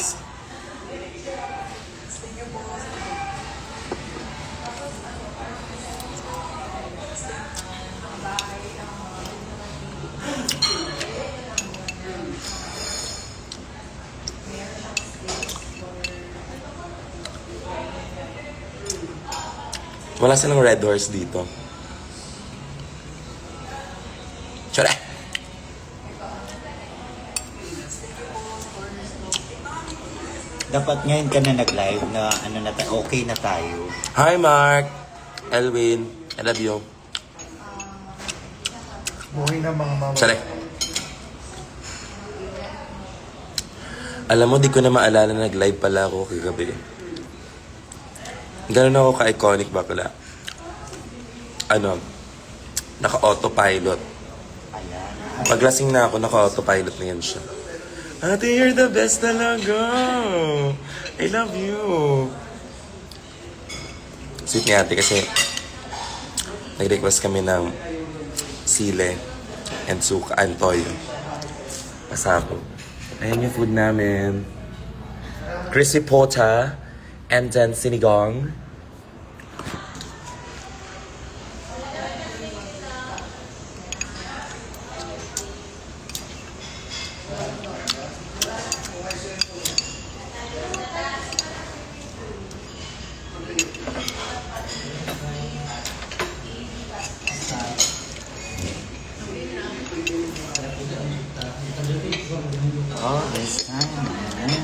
please. Wala silang Red Horse dito. Tsura! Dapat ngayon ka na nag-live na ano na okay na tayo. Hi, Mark! Elwin, I love you. Buhay na mga mama. Tsura! Alam mo, di ko na maalala na nag-live pala ako kagabi. Ganun ako ka-iconic bakla. Ano, naka-autopilot. Ayan. Paglasing na ako, naka-autopilot na yan siya. Ate, you're the best talaga. I love you. Sweet ni ate kasi nag-request kami ng sile and suka and toyo. Pasabog. Ayan yung food namin. Crispy pota and then sinigang. Oh, this time. Ayan.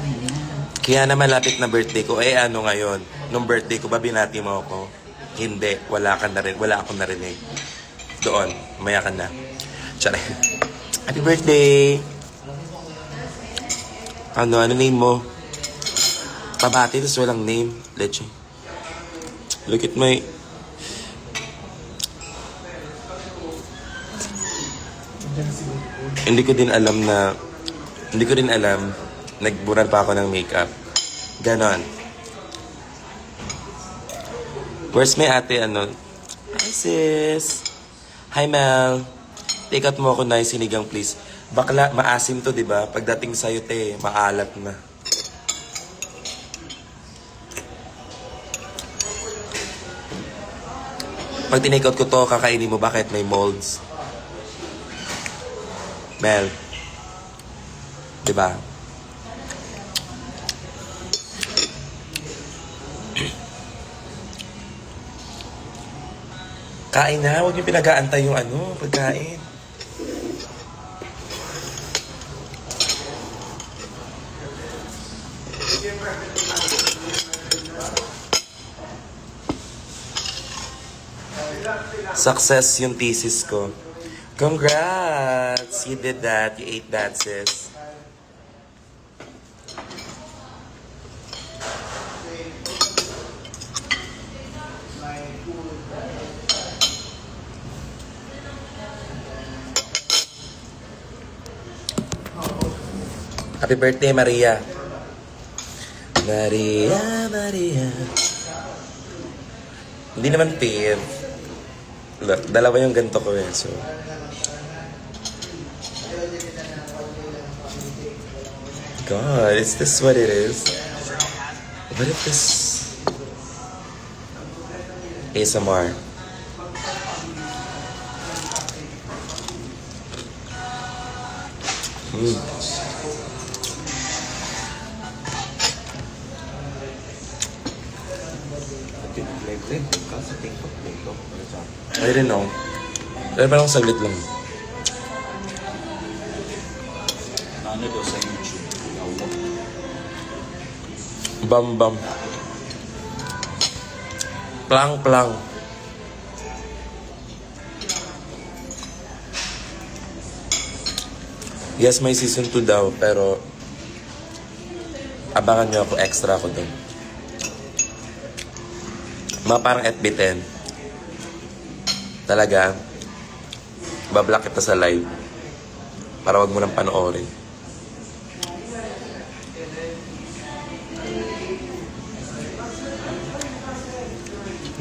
Kaya na malapit na birthday ko. Eh ano ngayon? Nung birthday ko ba binati mo ako? Hindi. Wala ka na rin. Wala akong narinig. Doon. Maya ka na. Tsara. Happy birthday! Ano name mo? Pabati, tapos walang name. Leche. Look at my... Hindi ko din alam nagburan pa ako ng makeup. Ganon. Where's my ate, ano? Hi, sis. Hi, Mel. Take out mo ako na yung sinigang, please. Bakla, maasim to, di ba? Pagdating sa'yo, te, maalat na. Pag tinake out ko to, kakainin mo, bakit may molds? Mel. Di ba? Kain na, huwag niyo pinag-aantay yung pagkain. Success yung thesis ko. Congrats! You did that. You ate that, sis. Happy birthday, Maria. Maria, Maria. Hindi naman fave. Look, dalawa yung ganito ko eh. So, God, is this what it is? What if this... ASMR. I don't know. Pero parang saglit lang. Ano daw sa YouTube? Bam bam. Plang plang. Yes, may season 2 daw, pero abangan nyo ako, extra ako doon. Mga parang FB10. Talaga, bablock kita sa live para wag mo nang panoorin.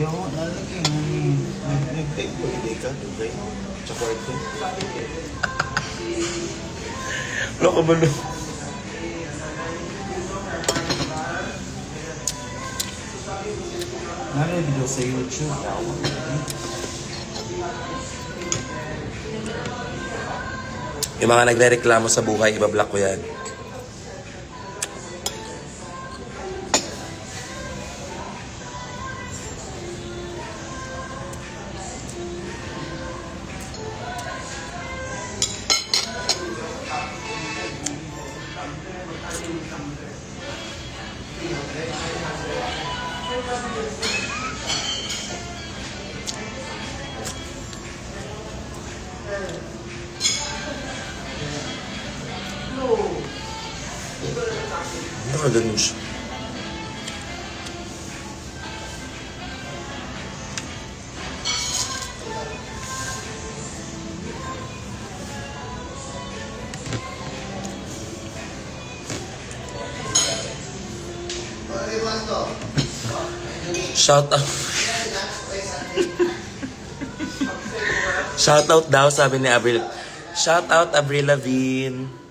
Yo, nalagay mo ni. Nag-take ko, hindi ka. Dugay. Sa kwarto. Loko ba no? Nanonood daw sa YouTube daw. Yung mga nagre-reklamo sa buhay, ibablock ko yan. Ganun siya. Shout out. Shout out daw, sabi ni Avril. Shout out Avril Lavigne.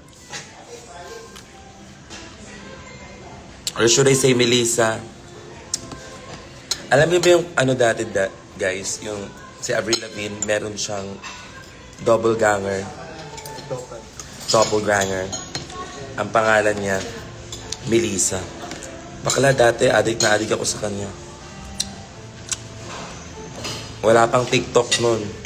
Or should I say Melissa? Alam niyo ba yung ano dati, guys? Yung si Avril Lavigne, meron siyang double ganger. Doppelganger. Ang pangalan niya, Melissa. Bakla dati, addict na addict ako sa kanya. Wala pang TikTok nun.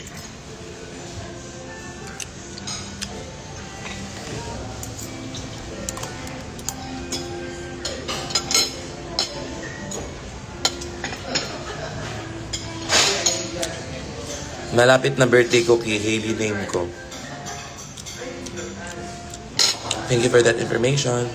Malapit na birthday ko, kay Hailey name ko. Thank you for that information.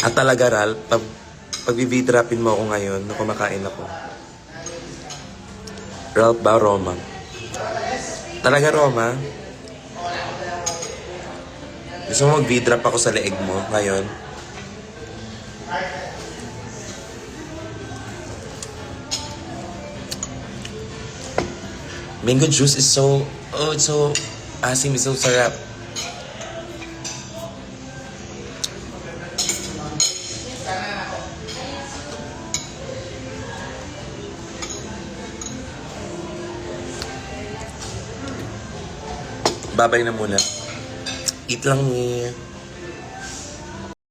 At talaga, Ral, pag-vidrapin mo ako ngayon, na kumakain ako. Ralph ba, Roma? Talaga, Roma? Gusto mo mag-vidrap ako sa leeg mo ngayon? Mango juice is so, it's so asim, it's so sarap. Babay na muna. Eat lang eh.